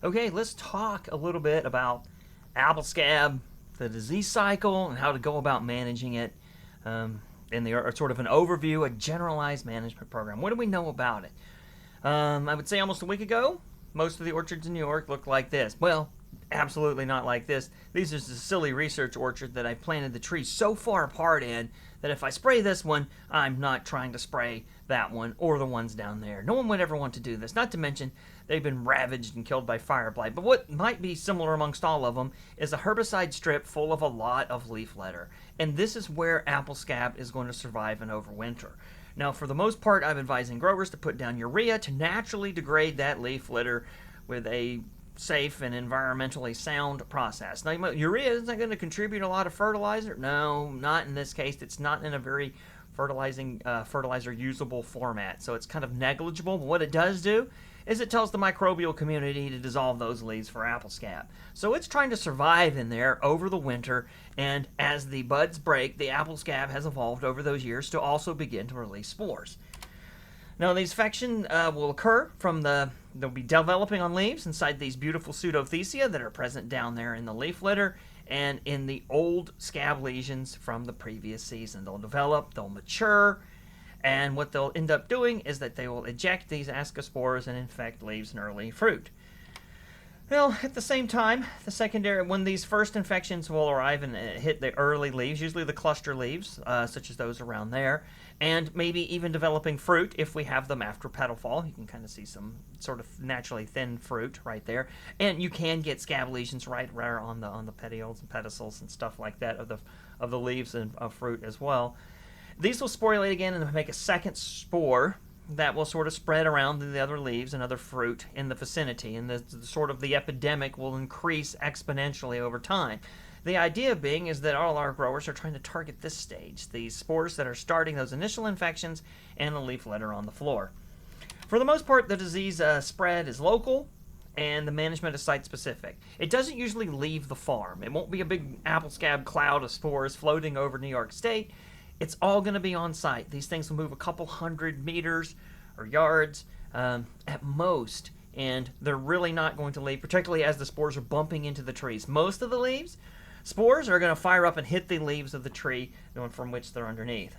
Okay, let's talk a little bit about apple scab, the disease cycle, and how to go about managing it. In the sort of an overview, a generalized management program. What do we know about it? I would say almost a week ago, most of the orchards in New York looked like this. Well, absolutely not like this. These are the silly research orchard that I planted the trees so far apart in that if I spray this one, I'm not trying to spray that one or the ones down there. No one would ever want to do this. Not to mention, they've been ravaged and killed by fire blight. But what might be similar amongst all of them is a herbicide strip full of a lot of leaf litter. And this is where apple scab is going to survive and overwinter. Now, for the most part, I'm advising growers to put down urea to naturally degrade that leaf litter with a safe and environmentally sound process. Now, urea isn't going to contribute a lot of fertilizer. No, not in this case. It's not in a very fertilizer usable format, so it's kind of negligible. But what it does do is it tells the microbial community to dissolve those leaves for apple scab. So it's trying to survive in there over the winter, and as the buds break, the apple scab has evolved over those years to also begin to release spores. Now, these infections will occur they'll be developing on leaves inside these beautiful pseudothecia that are present down there in the leaf litter and in the old scab lesions from the previous season. They'll develop, they'll mature, and what they'll end up doing is that they will eject these ascospores and infect leaves and early fruit. Well, at the same time, when these first infections will arrive and hit the early leaves, usually the cluster leaves, such as those around there, and maybe even developing fruit if we have them after petal fall. You can kind of see some sort of naturally thin fruit right there, and you can get scab lesions right on the petioles and pedicels and stuff like that of the leaves and of fruit as well. These will sporulate again and make a second spore that will sort of spread around to the other leaves and other fruit in the vicinity, and the epidemic will increase exponentially over time. The idea being is that all our growers are trying to target this stage, these spores that are starting those initial infections and the leaf litter on the floor. For the most part, the disease spread is local, and the management is site-specific. It doesn't usually leave the farm. It won't be a big apple scab cloud of spores floating over New York State. It's all going to be on site. These things will move a couple hundred meters or yards at most, and they're really not going to leave, particularly as the spores are bumping into the trees. Most of the spores are going to fire up and hit the leaves of the tree from which they're underneath.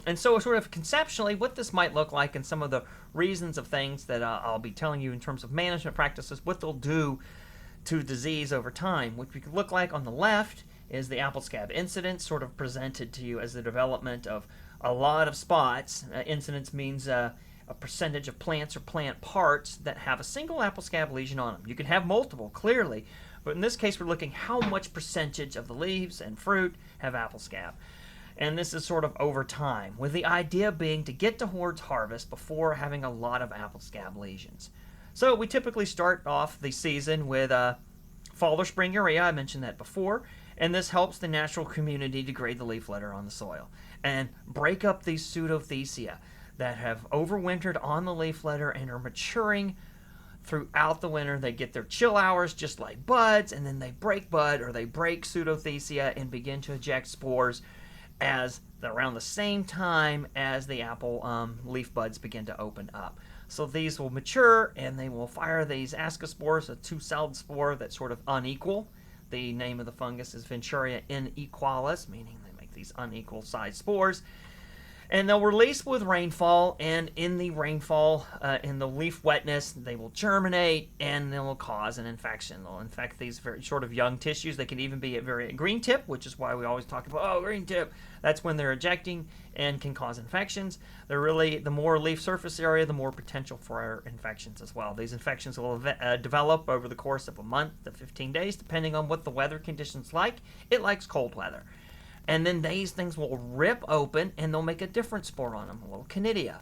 And so sort of conceptually what this might look like and some of the reasons of things that I'll be telling you in terms of management practices, what they'll do to disease over time. What we could look like on the left is the apple scab incidence, sort of presented to you as the development of a lot of spots. Incidence means a percentage of plants or plant parts that have a single apple scab lesion on them. You can have multiple, clearly, but in this case we're looking how much percentage of the leaves and fruit have apple scab. And this is sort of over time, with the idea being to get towards harvest before having a lot of apple scab lesions. So we typically start off the season with fall or spring urea. I mentioned that before. And this helps the natural community degrade the leaf litter on the soil and break up these pseudothecia that have overwintered on the leaf litter and are maturing throughout the winter. They get their chill hours just like buds, and then they break bud or they break pseudothecia and begin to eject spores around the same time as the apple leaf buds begin to open up. So these will mature and they will fire these ascospores, a two-celled spore that's sort of unequal. The name of the fungus is Venturia inequalis, meaning they make these unequal sized spores. And they'll release with rainfall, and in the rainfall, in the leaf wetness, they will germinate and they will cause an infection. They'll infect these very sort of young tissues. They can even be at very green tip, which is why we always talk about, green tip. That's when they're ejecting and can cause infections. They're really, the more leaf surface area, the more potential for infections as well. These infections will develop over the course of a month to 15 days, depending on what the weather conditions like. It likes cold weather. And then these things will rip open and they'll make a different spore on them, a little canidia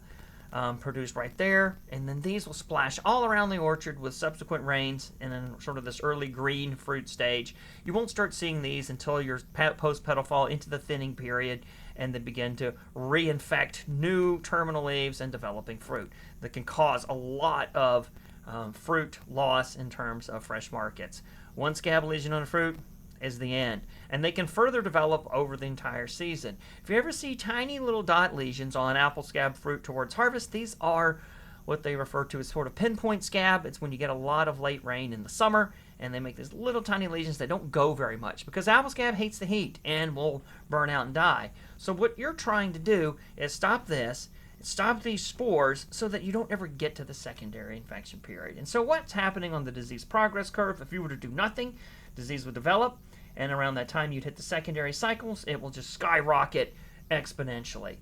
produced right there. And then these will splash all around the orchard with subsequent rains and then sort of this early green fruit stage. You won't start seeing these until your post-petal fall into the thinning period and then begin to reinfect new terminal leaves and developing fruit that can cause a lot of fruit loss in terms of fresh markets. One scab lesion on a fruit is the end. And they can further develop over the entire season. If you ever see tiny little dot lesions on apple scab fruit towards harvest, these are what they refer to as sort of pinpoint scab. It's when you get a lot of late rain in the summer and they make these little tiny lesions that don't go very much because apple scab hates the heat and will burn out and die. So what you're trying to do is stop this, stop these spores so that you don't ever get to the secondary infection period. And so what's happening on the disease progress curve, if you were to do nothing, disease would develop, and around that time you'd hit the secondary cycles, it will just skyrocket exponentially.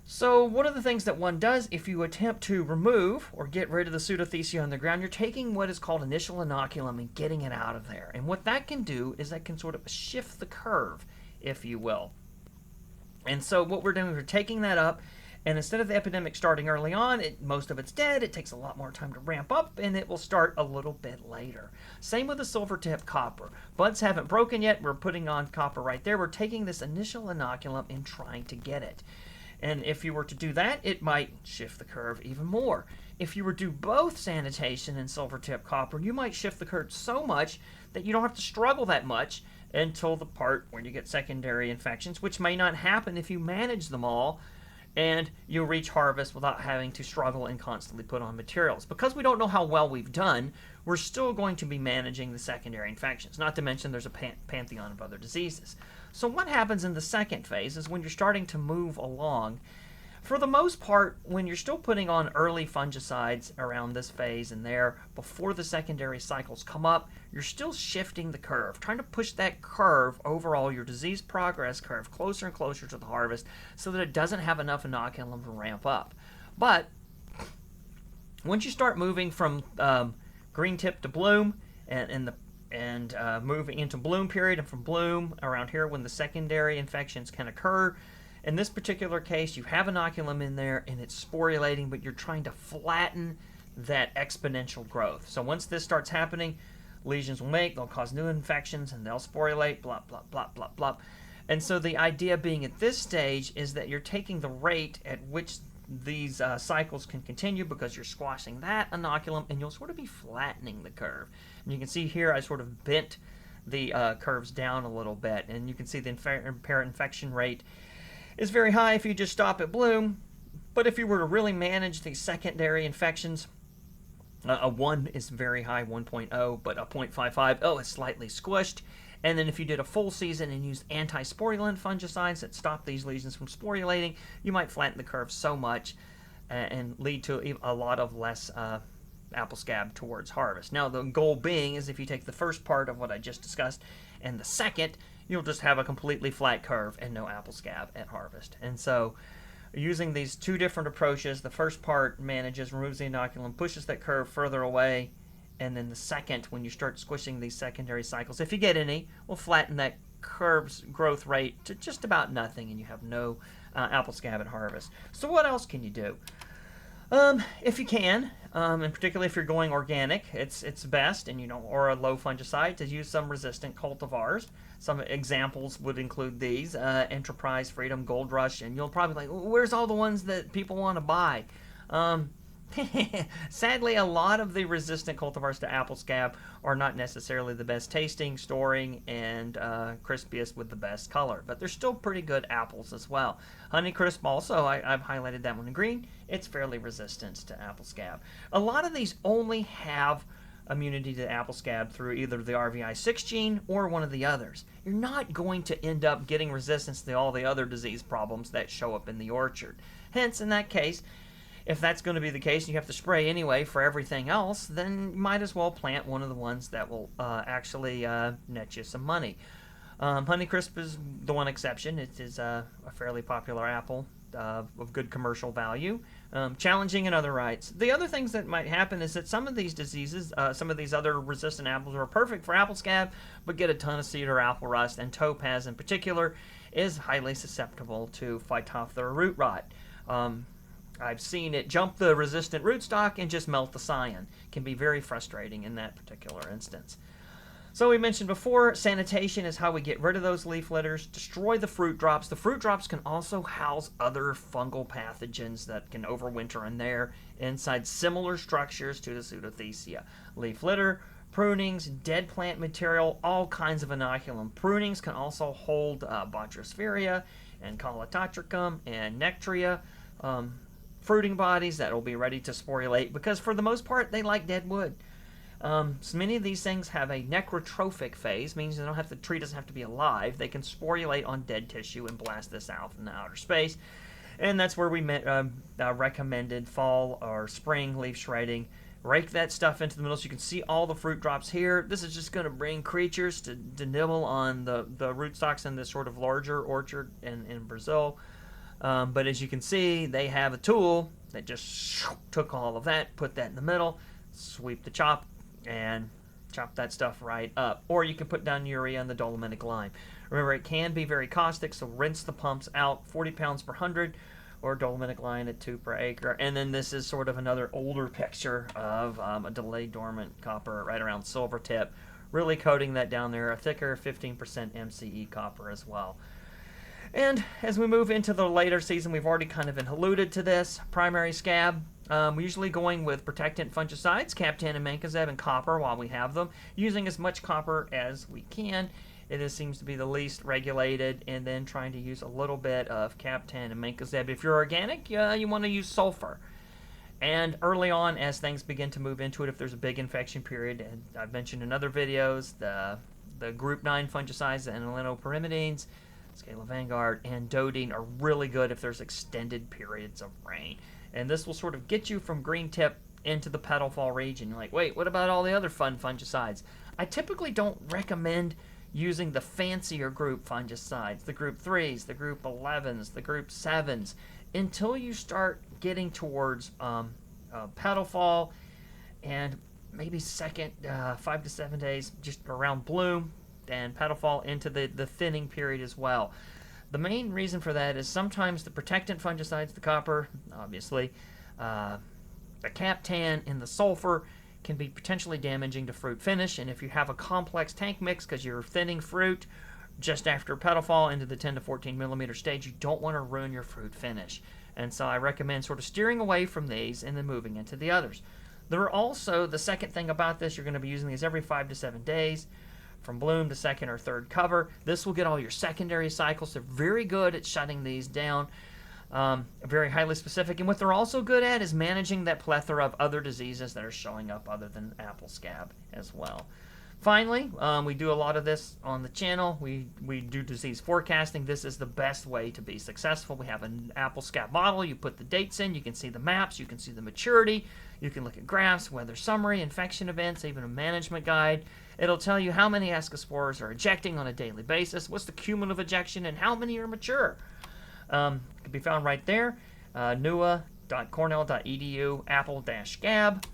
So one of the things that one does if you attempt to remove or get rid of the pseudothecia on the ground, you're taking what is called initial inoculum and getting it out of there. And what that can do is that can sort of shift the curve, if you will. And so what we're doing is we're taking that up, and instead of the epidemic starting early on, most of it's dead, it takes a lot more time to ramp up, and it will start a little bit later. Same with the silver tip copper. Buds haven't broken yet, we're putting on copper right there. We're taking this initial inoculum and trying to get it. And if you were to do that, it might shift the curve even more. If you were to do both sanitation and silver tip copper, you might shift the curve so much that you don't have to struggle that much until the part where you get secondary infections, which may not happen if you manage them all, and you'll reach harvest without having to struggle and constantly put on materials. Because we don't know how well we've done, we're still going to be managing the secondary infections, not to mention there's a pantheon of other diseases. So what happens in the second phase is when you're starting to move along. For the most part, when you're still putting on early fungicides around this phase and there, before the secondary cycles come up, you're still shifting the curve, trying to push that curve, overall your disease progress curve, closer and closer to the harvest so that it doesn't have enough inoculum to ramp up. But once you start moving from green tip to bloom and moving into bloom period, and from bloom around here when the secondary infections can occur, in this particular case, you have inoculum in there and it's sporulating, but you're trying to flatten that exponential growth. So once this starts happening, lesions will make, they'll cause new infections, and they'll sporulate, blah, blah, blah, blah, blah. And so the idea being at this stage is that you're taking the rate at which these cycles can continue because you're squashing that inoculum, and you'll sort of be flattening the curve. And you can see here I sort of bent the curves down a little bit, and you can see the parent infection rate is very high if you just stop at bloom, but if you were to really manage these secondary infections, a 1 is very high, 1.0, but a 0.55, oh, it's slightly squished. And then if you did a full season and used anti-sporulin fungicides that stop these lesions from sporulating, you might flatten the curve so much and lead to a lot of less apple scab towards harvest. Now, the goal being is if you take the first part of what I just discussed and the second, you'll just have a completely flat curve and no apple scab at harvest. And so using these two different approaches, the first part manages, removes the inoculum, pushes that curve further away, and then the second, when you start squishing these secondary cycles, if you get any, will flatten that curve's growth rate to just about nothing, and you have no apple scab at harvest. So what else can you do? If you can, and particularly if you're going organic, it's best, and or a low fungicide, to use some resistant cultivars. Some examples would include these: Enterprise, Freedom, Gold Rush, and you'll probably be like, where's all the ones that people want to buy? Sadly, a lot of the resistant cultivars to apple scab are not necessarily the best tasting, storing, and crispiest with the best color, but they're still pretty good apples as well. Honeycrisp also, I've highlighted that one in green. It's fairly resistant to apple scab. A lot of these only have immunity to apple scab through either the RVI6 gene or one of the others. You're not going to end up getting resistance to all the other disease problems that show up in the orchard. Hence, in that case, if that's going to be the case and you have to spray anyway for everything else, then you might as well plant one of the ones that will actually net you some money. Honeycrisp is the one exception. It is a fairly popular apple of good commercial value, challenging in other rights. The other things that might happen is that some of these diseases, some of these other resistant apples are perfect for apple scab, but get a ton of cedar apple rust, and topaz in particular is highly susceptible to Phytophthora root rot. I've seen it jump the resistant rootstock and just melt the scion. Can be very frustrating in that particular instance. So we mentioned before, sanitation is how we get rid of those leaf litters, destroy the fruit drops. The fruit drops can also house other fungal pathogens that can overwinter in there inside similar structures to the pseudothecia. Leaf litter, prunings, dead plant material, all kinds of inoculum. Prunings can also hold Botryopsphera and Calototricum and Nectria. fruiting bodies that will be ready to sporulate, because for the most part they like dead wood. So many of these things have a necrotrophic phase, means the tree doesn't have to be alive. They can sporulate on dead tissue and blast this out in the outer space. And that's where we recommended fall or spring leaf shredding. Rake that stuff into the middle so you can see all the fruit drops here. This is just going to bring creatures to nibble on the rootstocks in this sort of larger orchard in Brazil. But as you can see, they have a tool that just took all of that, put that in the middle, sweep the chop, and chop that stuff right up. Or you can put down urea and the dolomitic lime. Remember, it can be very caustic, so rinse the pumps out, 40 pounds per 100, or dolomitic lime at 2 per acre. And then this is sort of another older picture of a delayed dormant copper right around silver tip, really coating that down there, a thicker 15% MCE copper as well. And as we move into the later season, we've already kind of alluded to this. Primary scab, we're usually going with protectant fungicides, Captan and Mancozeb, and copper while we have them, using as much copper as we can. It seems to be the least regulated, and then trying to use a little bit of Captan and Mancozeb. If you're organic, you want to use sulfur. And early on, as things begin to move into it, if there's a big infection period, and I've mentioned in other videos, the group 9 fungicides, the anilinoperimidines, Scala Vanguard, and Dodine are really good if there's extended periods of rain. And this will sort of get you from green tip into the petal fall region. You're like, wait, what about all the other fun fungicides? I typically don't recommend using the fancier group fungicides, the group 3s, the group 11s, the group 7s, until you start getting towards petal fall and maybe second 5 to 7 days just around bloom, and petal fall into the thinning period as well. The main reason for that is sometimes the protectant fungicides, the copper, obviously, the Captan and the sulfur can be potentially damaging to fruit finish, and if you have a complex tank mix because you're thinning fruit just after petal fall into the 10 to 14 millimeter stage, you don't want to ruin your fruit finish. And so I recommend sort of steering away from these and then moving into the others. There are also, the second thing about this, you're going to be using these every 5 to 7 days from bloom to second or third cover. This will get all your secondary cycles. They're very good at shutting these down, very highly specific. And what they're also good at is managing that plethora of other diseases that are showing up other than apple scab as well. Finally, we do a lot of this on the channel. We do disease forecasting. This is the best way to be successful. We have an apple scab model. You put the dates in. You can see the maps. You can see the maturity. You can look at graphs, weather summary, infection events, even a management guide. It'll tell you how many ascospores are ejecting on a daily basis, what's the cumulative ejection, and how many are mature. It can be found right there, nua.cornell.edu, apple-scab,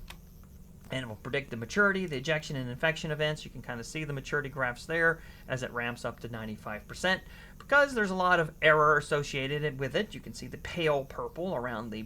and it will predict the maturity, the ejection, and infection events. You can kind of see the maturity graphs there as it ramps up to 95%. Because there's a lot of error associated with it, you can see the pale purple around the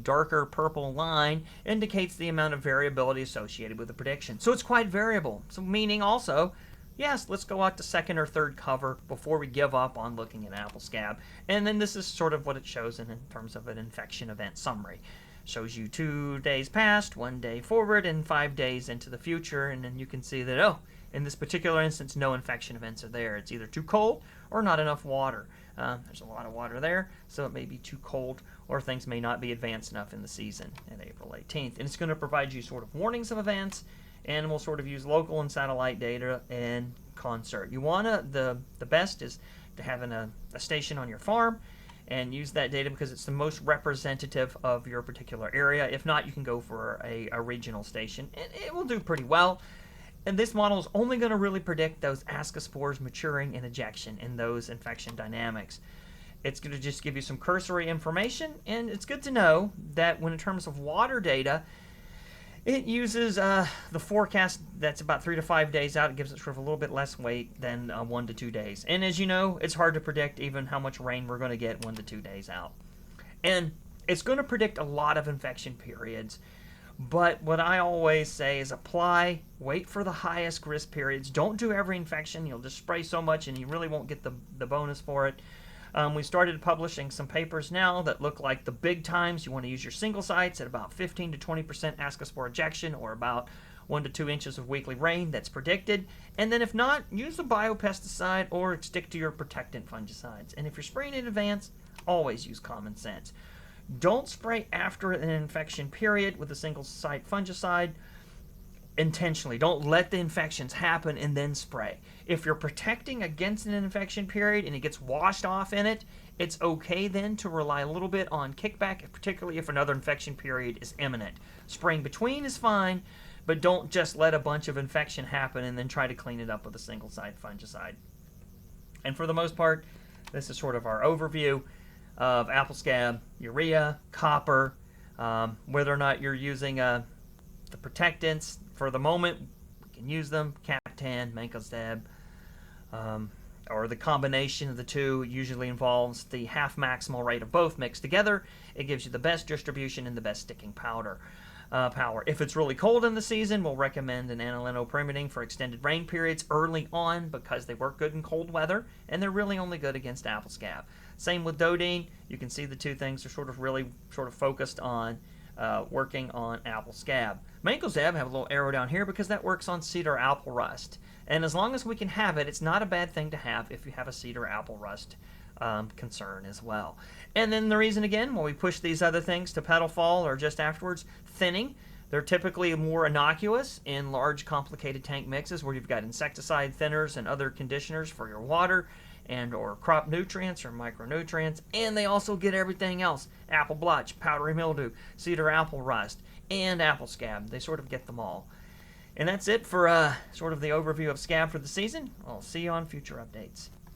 darker purple line indicates the amount of variability associated with the prediction. So it's quite variable. So meaning also, yes, let's go out to second or third cover before we give up on looking at apple scab. And then this is sort of what it shows in terms of an infection event summary. Shows you 2 days past, 1 day forward, and 5 days into the future. And then you can see that, oh, in this particular instance, no infection events are there. It's either too cold or not enough water. There's a lot of water there, so it may be too cold, or things may not be advanced enough in the season at April 18th. And it's going to provide you sort of warnings of events, and we'll sort of use local and satellite data in concert. You want to, the best is to have a station on your farm and use that data because it's the most representative of your particular area. If not, you can go for a regional station, and it will do pretty well. And this model is only going to really predict those ascospores maturing and ejection in those infection dynamics. It's going to just give you some cursory information, and it's good to know that when in terms of water data, it uses the forecast that's about 3 to 5 days out. It gives it sort of a little bit less weight than 1 to 2 days. And as you know, it's hard to predict even how much rain we're going to get 1 to 2 days out. And it's going to predict a lot of infection periods. But what I always say is apply, wait for the highest risk periods. Don't do every infection. You'll just spray so much and you really won't get the bonus for it. We started publishing some papers now that look like the big times. You want to use your single sites at about 15 to 20% ascospore ejection or about 1 to 2 inches of weekly rain that's predicted. And then if not, use a biopesticide or stick to your protectant fungicides. And if you're spraying in advance, Always use common sense. Don't spray after an infection period with a single site fungicide intentionally. Don't let the infections happen and then spray. If you're protecting against an infection period and it gets washed off in it, it's okay then to rely a little bit on kickback, particularly if another infection period is imminent. Spraying between is fine, but don't just let a bunch of infection happen and then try to clean it up with a single site fungicide. And for the most part, this is sort of our overview of apple scab, urea, copper, whether or not you're using the protectants. For the moment, we can use them, Captan, Mancozeb, or the combination of the two usually involves the half maximal rate of both mixed together. It gives you the best distribution and the best sticking power. If it's really cold in the season, we'll recommend an aniline-pyrimidine for extended rain periods early on because they work good in cold weather, and they're really only good against apple scab. Same with Dodine. You can see the two things are really focused on working on apple scab. Mancozeb, have a little arrow down here because that works on cedar apple rust. And as long as we can have it, it's not a bad thing to have if you have a cedar apple rust concern as well. And then the reason again, when we push these other things to petal fall or just afterwards, thinning. They're typically more innocuous in large complicated tank mixes where you've got insecticide thinners and other conditioners for your water and or crop nutrients or micronutrients, and they also get everything else: apple blotch, powdery mildew, cedar apple rust, and apple scab. They sort of get them all. And that's it for sort of the overview of scab for the season. I'll see you on future updates.